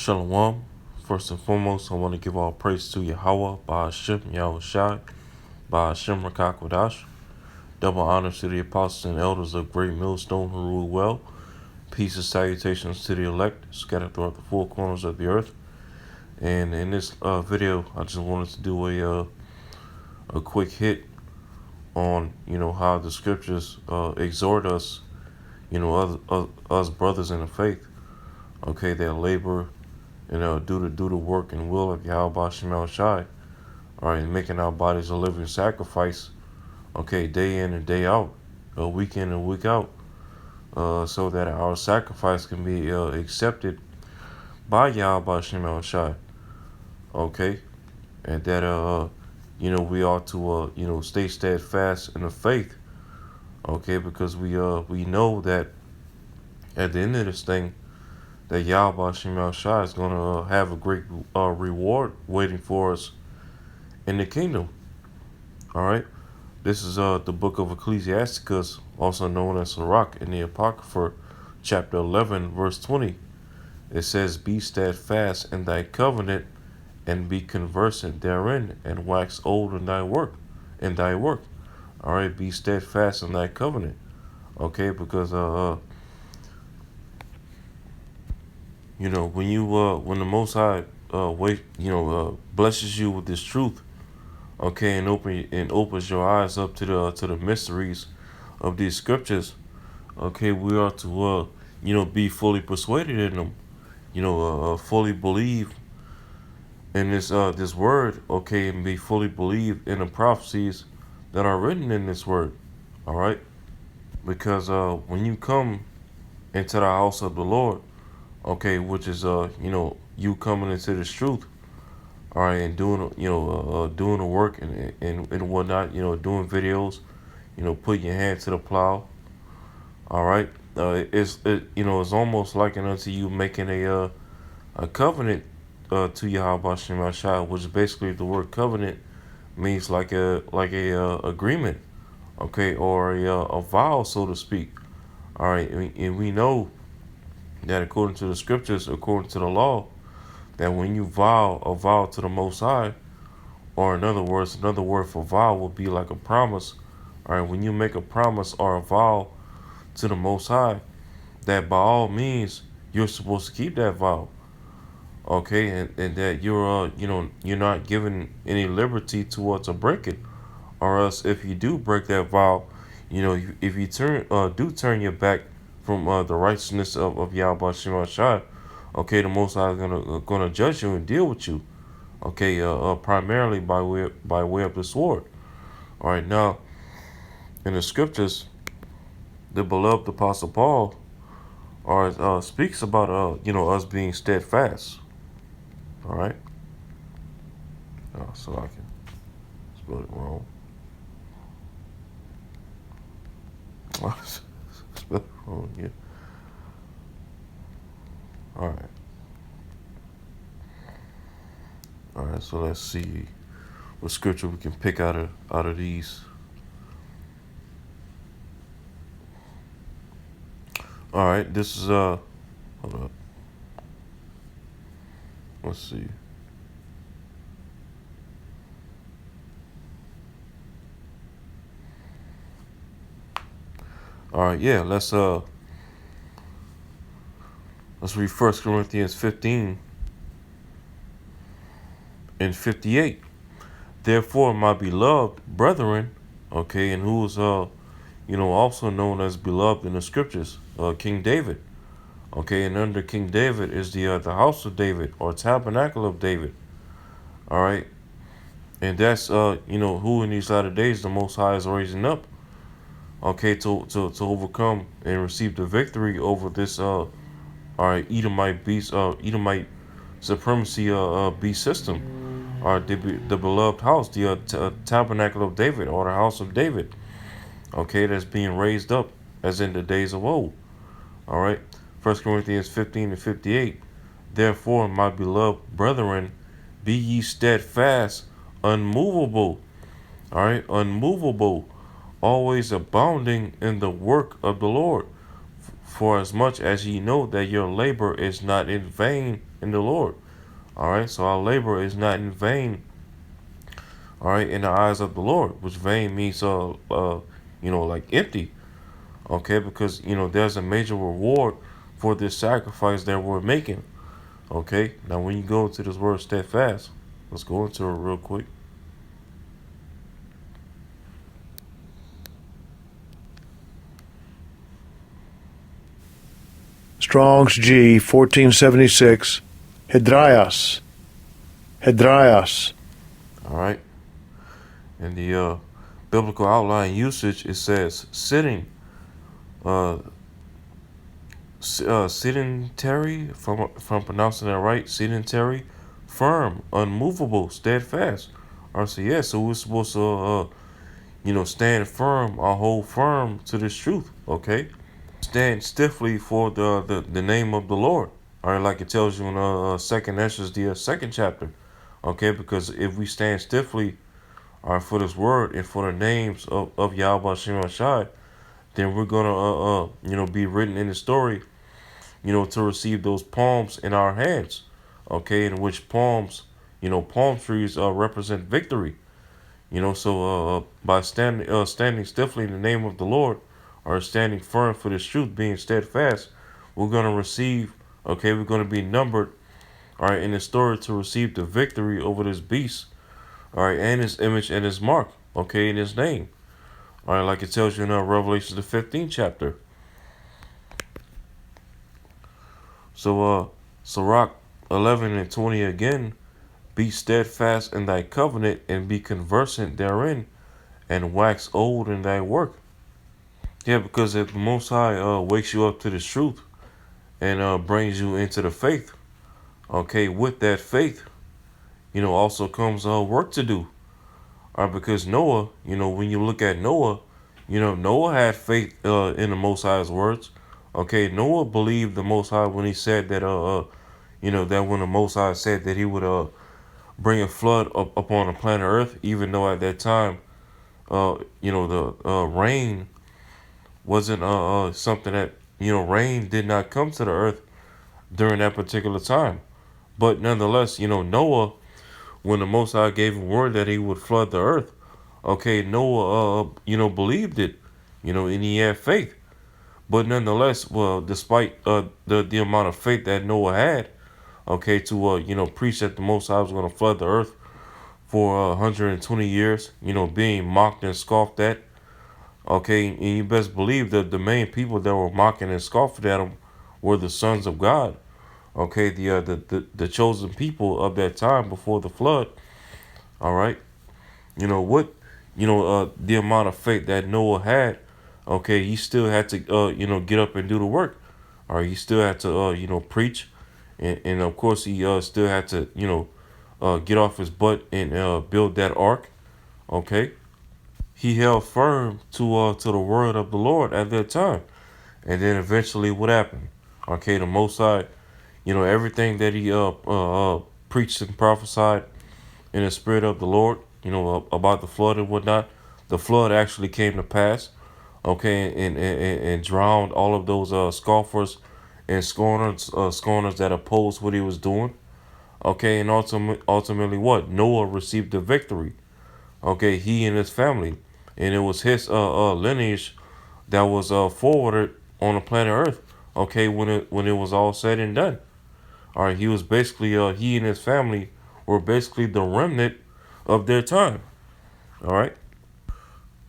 Shalom. First and foremost, I want to give all praise to Yahweh, Ba'ashem, Yahweh Shai, Ba'ashem Rakakwadash. Double honors to the apostles and elders of Great Millstone who rule well. Peace and salutations to the elect scattered throughout the four corners of the earth. And in this video, I just wanted to do a quick hit on how the scriptures exhort us, us brothers in the faith, that labor and do the work and will of Yahweh Shemel Shai, all right, making our bodies a living sacrifice, day in and day out, week in and week out, so that our sacrifice can be accepted by Yahweh Shemel Shai, and that we ought to stay steadfast in the faith, because we know that at the end of this thing, that Yahweh Shemel Shai is going to have a great reward waiting for us in the kingdom. All right. This is the book of Ecclesiasticus, also known as Sirach, in the Apocrypha, chapter 11, verse 20. It says, "Be steadfast in thy covenant, and be conversant therein, and wax old in thy work. All right, be steadfast in thy covenant. Because when the Most High blesses you with this truth, and opens your eyes up to the mysteries of these scriptures, we are to be fully persuaded in them, fully believe in this word, and be fully believe in the prophecies that are written in this word, all right, because when you come into the house of the Lord, which is you coming into this truth, all right, and doing doing the work and whatnot, doing videos, putting your hand to the plow, all right. It's almost likened unto you making a covenant to Yahweh Shem Shai, which basically the word covenant means like a agreement, or a vow, so to speak. All right, and we know that according to the scriptures, according to the law, that when you vow a vow to the Most High, or in other words, another word for vow would be like a promise. All right, when you make a promise or a vow to the Most High, that by all means you're supposed to keep that vow. And that you're not given any liberty to break it, or else if you do break that vow, if you turn your back from the righteousness of Yahweh Shema Shai, the Most High is gonna judge you and deal with you, primarily by way of the sword. All right, now in the scriptures, the beloved Apostle Paul speaks about us being steadfast. All right, so I can spell it wrong. Spell it wrong, yeah. All right. So let's see what scripture we can pick out of these. All right, this is hold up. Let's see. All right, yeah, let's read 1 Corinthians 15 and 58. Therefore, my beloved brethren, and who is also known as beloved in the scriptures, King David, and under King David is the house of David, or tabernacle of David, all right, and that's who in these latter days the Most High is raising up, to overcome and receive the victory over this Edomite supremacy beast system, or the beloved house, the tabernacle of David, or the house of David, that's being raised up as in the days of old. All right, 1 Corinthians 15 and 58. Therefore, my beloved brethren, be ye steadfast, unmovable, all right, unmovable, always abounding in the work of the Lord, for as much as ye know that your labor is not in vain in the Lord. All right, so our labor is not in vain. All right, in the eyes of the Lord, which vain means like empty. Okay, because there's a major reward for this sacrifice that we're making. Okay, now when you go into this word steadfast, let's go into it real quick. Strong's G 1476. Hedraios. Hedraios. All right, in the biblical outline usage, it says sitting, uh, sedentary, if I'm pronouncing that right, sedentary, firm, unmovable, steadfast. All right, so yeah, so we're supposed to stand firm or hold firm to this truth. Okay, stand stiffly for the name of the Lord. All right, like it tells you in Second Ezra, the second chapter. Okay, because if we stand stiffly, all right, for this word and for the names of Yahweh Shem Shai, then we're gonna be written in the story, to receive those palms in our hands. Okay, in which palms, palm trees represent victory. So by standing stiffly in the name of the Lord, or standing firm for this truth, being steadfast, we're gonna receive. Okay, we're gonna be numbered. All right, in the story to receive the victory over this beast. All right, and his image and his mark. Okay, in his name. All right, like it tells you in Revelation the 15th chapter. So Sirach 11 and 20 again. Be steadfast in thy covenant and be conversant therein, and wax old in thy work. Yeah, because if the Most High wakes you up to this truth and brings you into the faith, okay, with that faith, also comes work to do. All right, because Noah, when you look at Noah, Noah had faith in the Most High's words. Okay, Noah believed the Most High when he said that, that when the Most High said that he would bring a flood upon the planet Earth, even though at that time, the rain wasn't something that rain did not come to the earth during that particular time. But nonetheless, Noah, when the Most High gave him word that he would flood the earth, okay, Noah, believed it, and he had faith. But nonetheless, well, despite the amount of faith that Noah had, okay, to preach that the Most High was going to flood the earth for 120 years, being mocked and scoffed at. Okay, and you best believe that the main people that were mocking and scoffing at him were the sons of God. Okay, the chosen people of that time before the flood. All right, what, the amount of faith that Noah had. Okay, he still had to get up and do the work. All right, he still had to preach, and of course he still had to get off his butt and build that ark. Okay, he held firm to the word of the Lord at that time. And then eventually, what happened? Okay, the Most High, everything that he preached and prophesied in the spirit of the Lord, about the flood and whatnot. The flood actually came to pass. Okay, and drowned all of those scoffers and scorners that opposed what he was doing. Okay, and ultimately, what Noah received the victory. Okay, he and his family, and it was his lineage that was forwarded on the planet Earth. Okay, when it was all said and done. All right, he was basically he and his family were basically the remnant of their time. All right,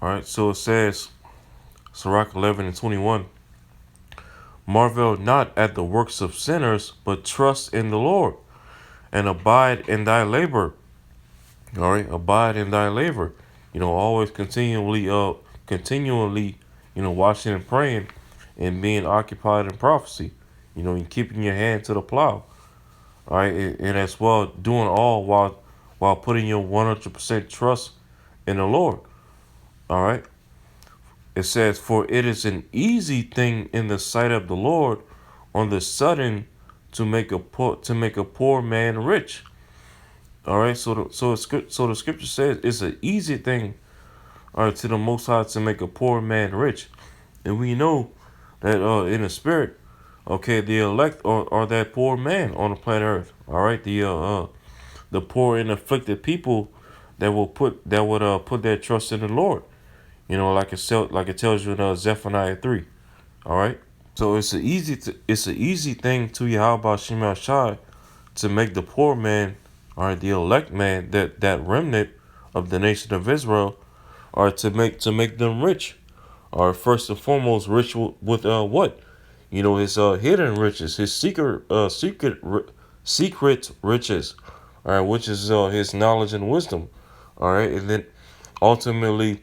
all right. So it says, Sirach 11 and 21. Marvel not at the works of sinners, but trust in the Lord, and abide in thy labor. All right, abide in thy labor. Always continually, watching and praying, and being occupied in prophecy. And keeping your hand to the plow. All right, and as well doing all while putting your 100% trust in the Lord. All right. It says, "For it is an easy thing in the sight of the Lord, on the sudden, to make a poor man rich." All right. So the scripture says it's an easy thing, all right, to the Most High to make a poor man rich, and we know that in the spirit, okay, the elect are that poor man on the planet Earth. All right, the poor and afflicted people that would put their trust in the Lord. Like it tells you in Zephaniah 3. All right. So it's an easy thing to Yahweh Shema Shai to make the poor man or the elect man, that remnant of the nation of Israel, or to make them rich, or first and foremost rich with what, his hidden riches, his secret riches, all right, which is his knowledge and wisdom, all right, and then ultimately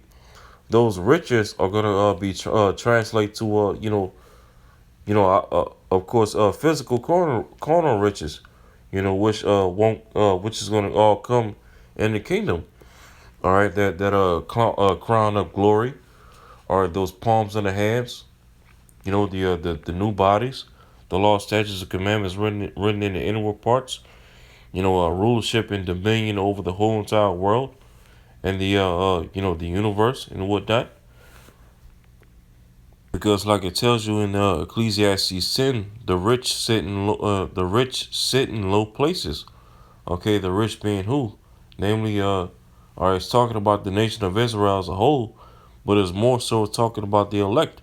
those riches are gonna be translate to of course, physical carnal riches, which won't, which is gonna all come in the kingdom. All right, crown of glory, or those palms in the hands. The new bodies, the law, statutes, and commandments written in the inward parts. Rulership and dominion over the whole entire world and the universe and whatnot. Because, like it tells you in Ecclesiastes 10, the rich sit in low places. Okay, the rich being who? Namely, or it's talking about the nation of Israel as a whole, but it's more so talking about the elect,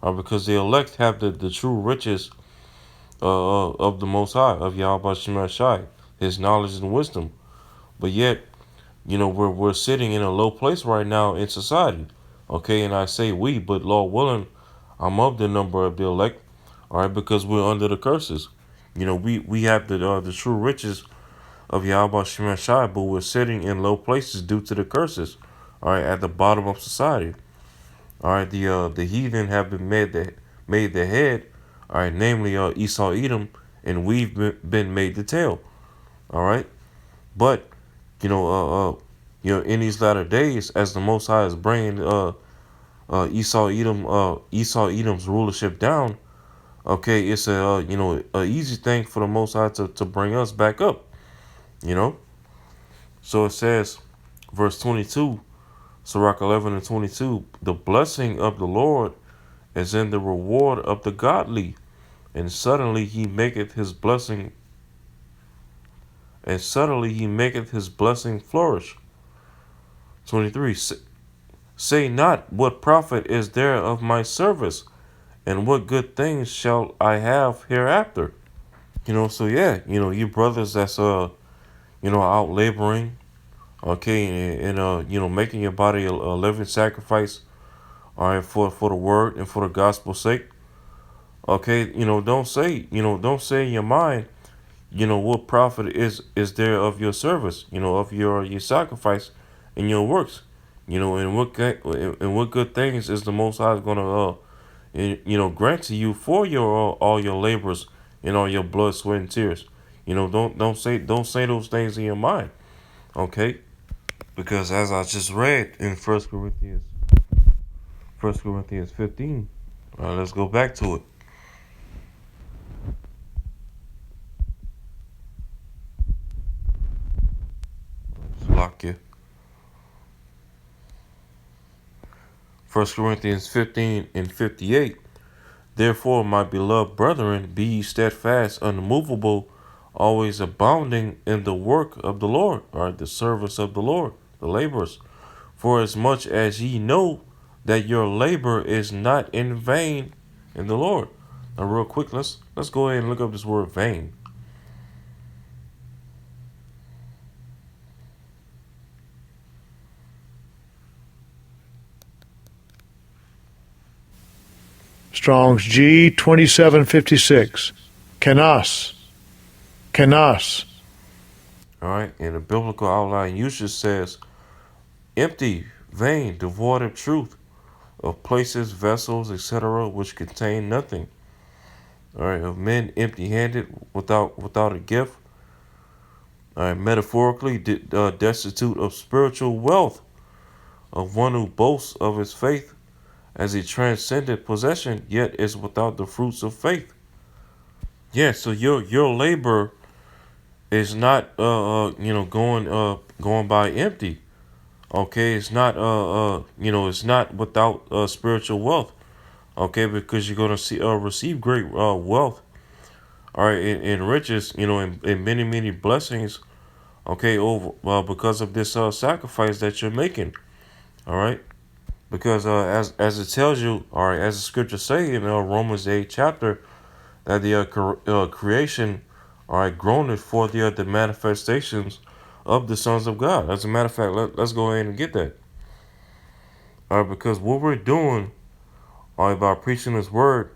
because the elect have the true riches of the Most High, of Yahweh Shema Shai, His knowledge and wisdom. But yet, we're sitting in a low place right now in society. Okay, and I say we, but Lord willing, I'm of the number of the elect. All right, because we're under the curses. We have the true riches of Yahweh Shema Shai, but we're sitting in low places due to the curses. All right, at the bottom of society. All right, the heathen have been made the head. All right, namely Esau, Edom, and we've been made the tail. All right, but you know, in these latter days, as the Most High is bringing Esau Edom's rulership down. Okay, it's a easy thing for the Most High to bring us back up. You know, so it says, verse 22, Sirach 11 and 22, the blessing of the Lord is in the reward of the godly, and suddenly he maketh his blessing, flourish. 23, say not, what profit is there of my service, and what good things shall I have hereafter? So yeah, you brothers that's out laboring, okay, and making your body a living sacrifice, all right, for the word and for the gospel's sake. Okay, don't say in your mind, what profit is there of your service, of your sacrifice and your works, and what good things is the Most High gonna grant to you for your all your labors and all your blood, sweat, and tears. Don't say those things in your mind, okay? Because as I just read in First Corinthians 15, let's go back to it. Slovakia. 1 Corinthians 15 and 58. Therefore, my beloved brethren, be ye steadfast, unmovable, always abounding in the work of the Lord, or the service of the Lord, the laborers. For as much as ye know that your labor is not in vain in the Lord. Now, real quick, let's go ahead and look up this word vain. Strong's G 2756. Kenas. Kenas. All right, and the biblical outline usage says empty, vain, devoid of truth, of places, vessels, etc., which contain nothing. All right, of men empty-handed, without a gift. All right, metaphorically destitute of spiritual wealth, of one who boasts of his faith as a transcendent possession, yet is without the fruits of faith. Yeah, so your labor is not going by empty. Okay, it's not it's not without spiritual wealth. Okay, because you're gonna see receive great wealth, all right, and riches, and many many blessings. Okay, over because of this sacrifice that you're making. All right, because as it tells you, all right, as the scriptures say in Romans 8 chapter, that the creation, all right, groaneth for the manifestations of the sons of God. As a matter of fact, let's go ahead and get that. All right, because what we're doing, all right, by preaching His word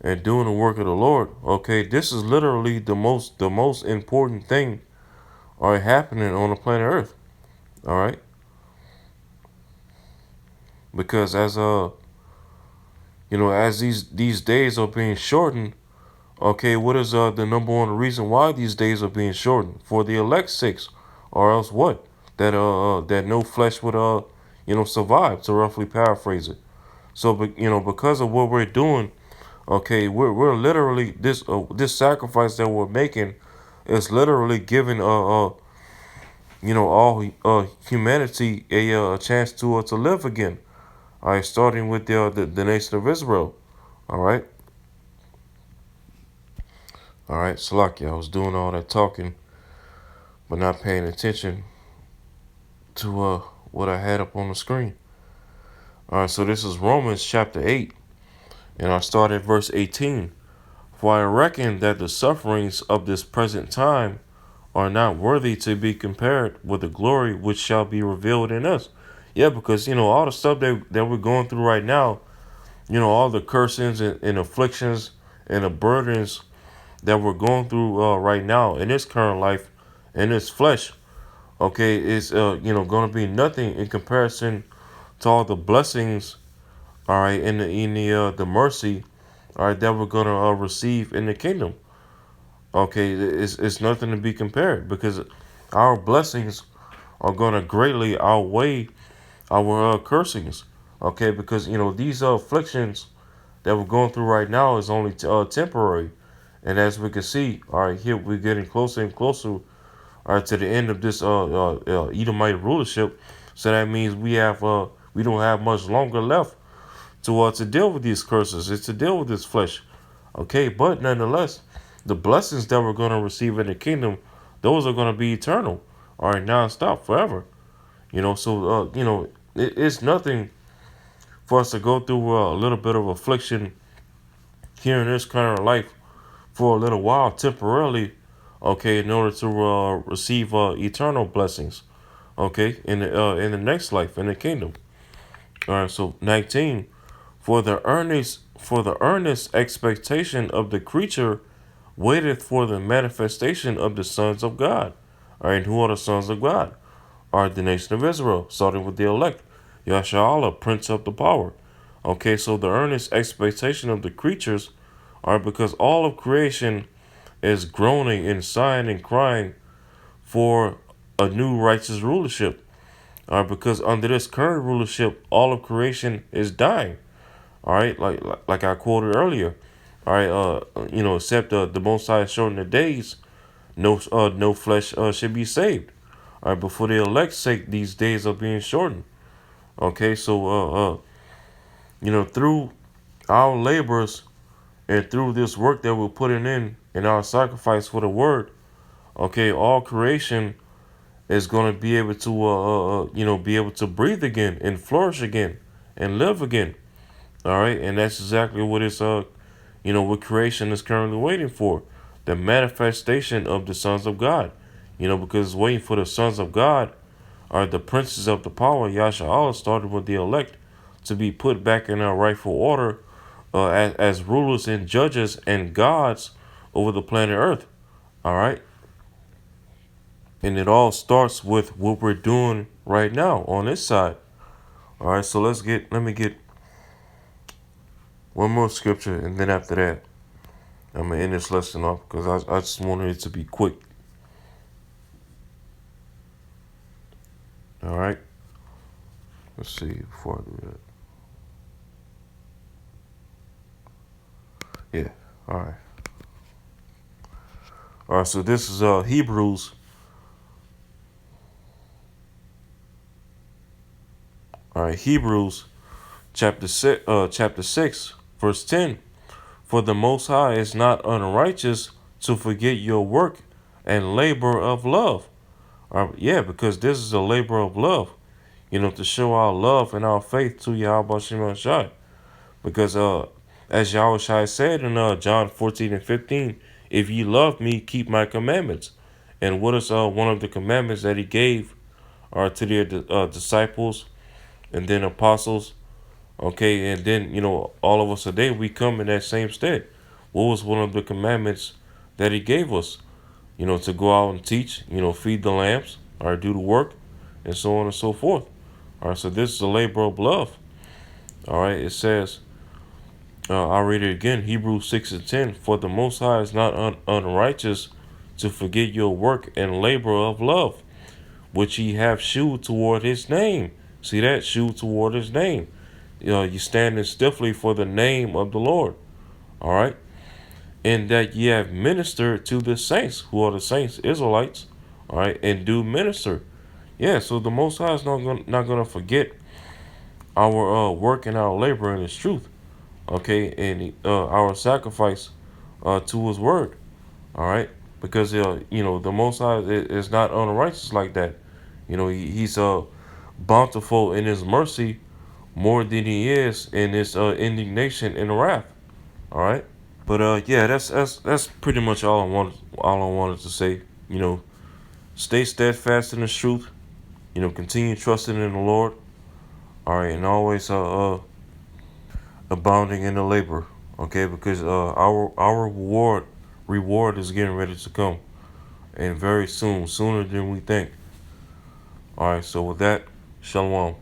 and doing the work of the Lord, okay, this is literally the most important thing, all right, happening on the planet Earth. All right, because as these days are being shortened. Okay, what is the number one reason why these days are being shortened? For the elect's sakes, or else what? That no flesh would survive. To roughly paraphrase it. So, but because of what we're doing, okay, we're literally this sacrifice that we're making is literally giving all humanity a chance to live again. All right, starting with the nation of Israel. All right, all right, Salakia. I was doing all that talking but not paying attention to what I had up on the screen. All right, so this is Romans chapter 8, and I start at verse 18. For I reckon that the sufferings of this present time are not worthy to be compared with the glory which shall be revealed in us. Yeah, because all the stuff that we're going through right now, all the cursings and afflictions and the burdens that we're going through right now in this current life, in this flesh, okay, is going to be nothing in comparison to all the blessings, all right, in the mercy, all right, that we're going to receive in the kingdom. Okay, it's nothing to be compared because our blessings are going to greatly outweigh our cursings. Okay, because these afflictions that we're going through right now is only temporary, and as we can see, all right, here we're getting closer and closer, all right, to the end of this Edomite rulership. So that means we don't have much longer left to deal with these curses. It's to deal with this flesh. Okay, but nonetheless, the blessings that we're going to receive in the kingdom, those are going to be eternal. All right, non-stop, forever. So it's nothing for us to go through a little bit of affliction here in this current life for a little while, temporarily, okay, in order to receive eternal blessings, okay, in the next life in the kingdom. All right, so 19, for the earnest expectation of the creature waiteth for the manifestation of the sons of God. All right, and who are the sons of God? Are the nation of Israel, starting with the elect, Yasharallah, prince of the power. Okay, so the earnest expectation of the creatures are because all of creation is groaning and sighing and crying for a new righteous rulership. Because under this current rulership, all of creation is dying. All right, like I quoted earlier. All right, except the Most High shorten the days, no flesh should be saved. All right, but for the elect's sake, these days are being shortened. Okay, so through our labors and through this work that we're putting in our sacrifice for the word, okay, all creation is going to be able to be able to breathe again and flourish again and live again. All right, and that's exactly what what creation is currently waiting for, the manifestation of the sons of God. Because it's waiting for the sons of God, are the princes of the power. Yasha Allah started with the elect to be put back in our rightful order as rulers and judges and gods over the planet Earth. All right, and it all starts with what we're doing right now on this side. All right, so let me get one more scripture, and then after that, I'm gonna end this lesson off because I just wanted it to be quick. All right, let's see before I do that. Yeah, all right, all right. So this is Hebrews. All right, Hebrews chapter 6, Verse 10. For the Most High is not unrighteous to forget your work and labor of love. Yeah, because this is a labor of love, to show our love and our faith to Yahweh Shem Shai. Because as Yahweh Shai said in John 14 and 15, if ye love me, keep my commandments. And what is one of the commandments that he gave to the disciples and then apostles? Okay, and then, all of us today, we come in that same stead. What was one of the commandments that he gave us? To go out and teach, feed the lambs, or do the work, and so on and so forth. All right, so this is a labor of love. All right, it says, I'll read it again, Hebrews 6 and 10. For the Most High is not unrighteous to forget your work and labor of love, which ye have shewed toward his name. See that? Shewed toward his name. You standing stiffly for the name of the Lord. All right. And that ye have ministered to the saints, who are the saints, Israelites. All right. And do minister. Yeah. So the Most High is not gonna forget our work and our labor in his truth. Okay. And our sacrifice to his word. All right. Because, the Most High is not unrighteous like that. He's bountiful in his mercy more than he is in his indignation and wrath. All right, but yeah, that's pretty much all I wanted to say. Stay steadfast in the truth. Continue trusting in the Lord. All right, and always abounding in the labor. Okay, because our reward is getting ready to come, and very soon, sooner than we think. All right, so with that, shalom.